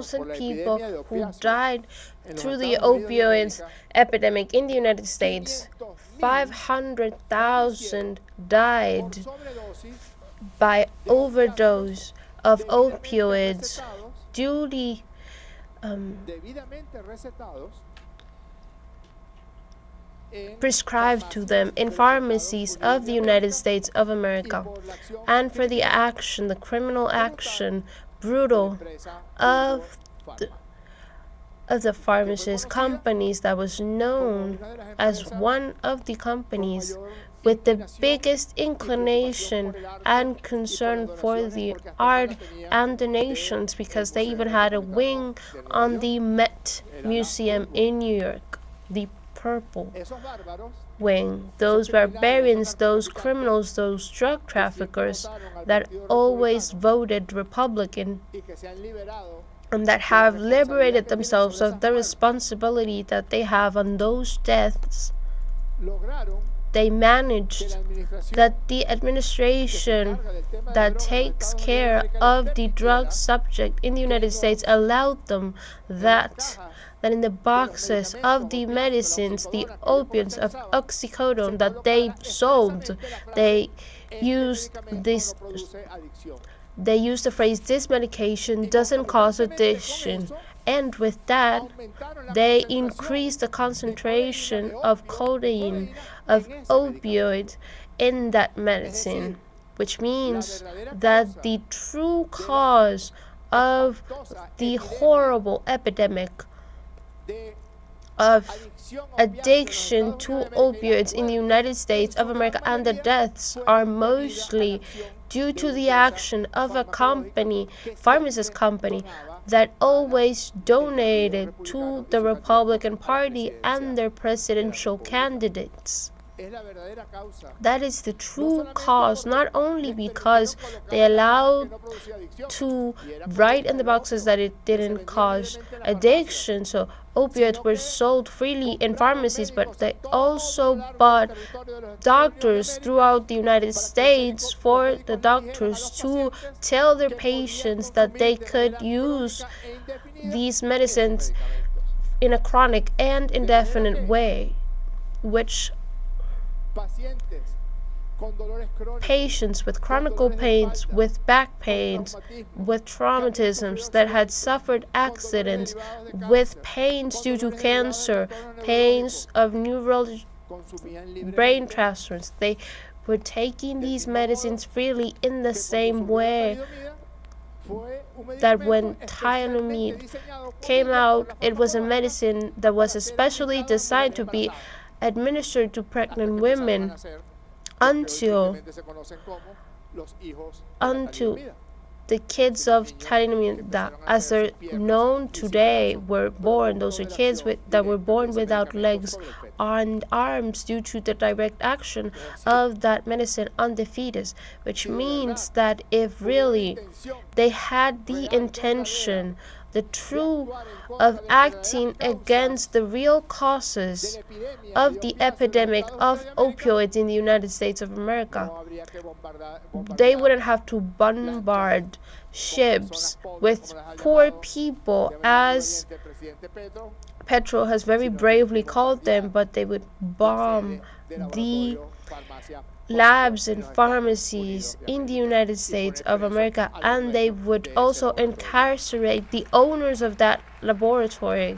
100,000 people who died through the opioid epidemic in the United States. 500,000 died by overdose of opioids duly prescribed to them in pharmacies of the United States of America, and for the action, the criminal action, brutal, of the pharmacist companies that was known as one of the companies with the biggest inclination and concern for the art and the nations, because they even had a wing on the Met Museum in New York, the purple wing. Those barbarians, those criminals, those drug traffickers that always voted Republican and that have liberated themselves of the responsibility that they have on those deaths, they managed that the administration that takes care of the drug subject in the United States allowed them that in the boxes of the medicines, the opiates of oxycodone that they sold, they used the phrase, "this medication doesn't cause addiction," and with that they increased the concentration of codeine, of opioids in that medicine, which means that the true cause of the horrible epidemic of addiction to opioids in the United States of America and the deaths are mostly due to the action of a company, pharmacist company, that always donated to the Republican Party and their presidential candidates. That is the true cause, not only because they allowed to write in the boxes that it didn't cause addiction, so opioids were sold freely in pharmacies, but they also bought doctors throughout the United States for the doctors to tell their patients that they could use these medicines in a chronic and indefinite way, which patients with chronic pains, with back pains, with traumatisms that had suffered accidents, with pains due to cancer, pains of neural brain transplants, they were taking these medicines freely in the same way that when thionamide came out, it was a medicine that was especially designed to be administered to pregnant women until the kids of thalidomide that, as they're known today, were born. Those are kids that were born without legs and arms due to the direct action of that medicine on the fetus, which means that if really they had the intention, the truth of acting against the real causes of the epidemic of opioids in the United States of America, they wouldn't have to bombard ships with poor people, as Petro has very bravely called them, but they would bomb the labs and pharmacies in the United States of America, and they would also incarcerate the owners of that laboratory.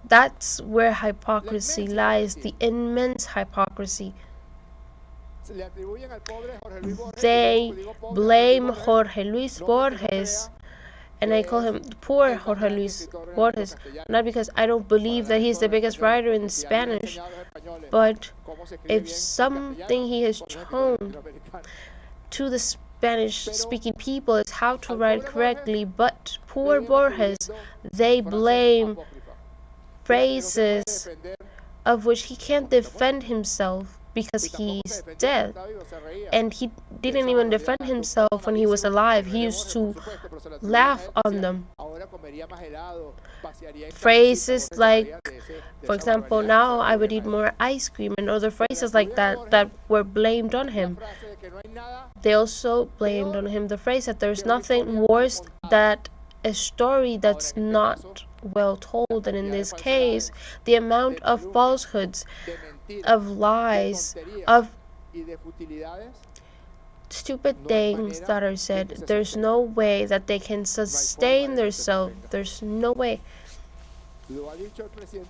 That's where hypocrisy lies, the immense hypocrisy. They blame Jorge Luis Borges, and I call him poor Jorge Luis Borges, not because I don't believe that he's the biggest writer in Spanish, but if something he has shown to the Spanish-speaking people is how to write correctly, but poor Borges, they blame phrases of which he can't defend himself because he's dead, and he didn't even defend himself when he was alive. He used to laugh on them. Phrases like, for example, now I would eat more ice cream, and other phrases like that were blamed on him. They also blamed on him the phrase that there's nothing worse than a story that's not well told, and in this case, the amount of falsehoods, of lies, of stupid things that are said, there's no way that they can sustain themselves. There's no way.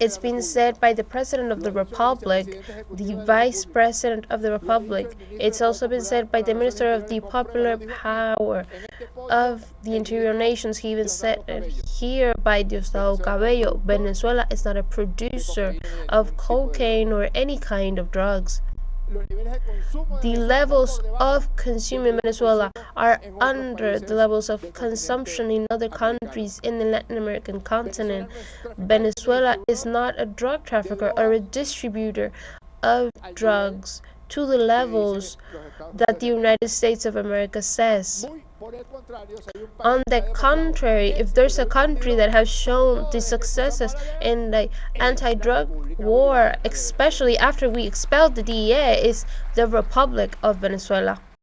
It's been said by the President of the Republic, the Vice President of the Republic. It's also been said by the Minister of the Popular Power of the Interior Nations. He even said it here by Diosdado Cabello. Venezuela is not a producer of cocaine or any kind of drugs. The levels of consumption in Venezuela are under the levels of consumption in other countries in the Latin American continent. Venezuela is not a drug trafficker or a distributor of drugs to the levels that the United States of America says. On the contrary, if there's a country that has shown the successes in the anti-drug war, especially after we expelled the DEA, is the Republic of Venezuela.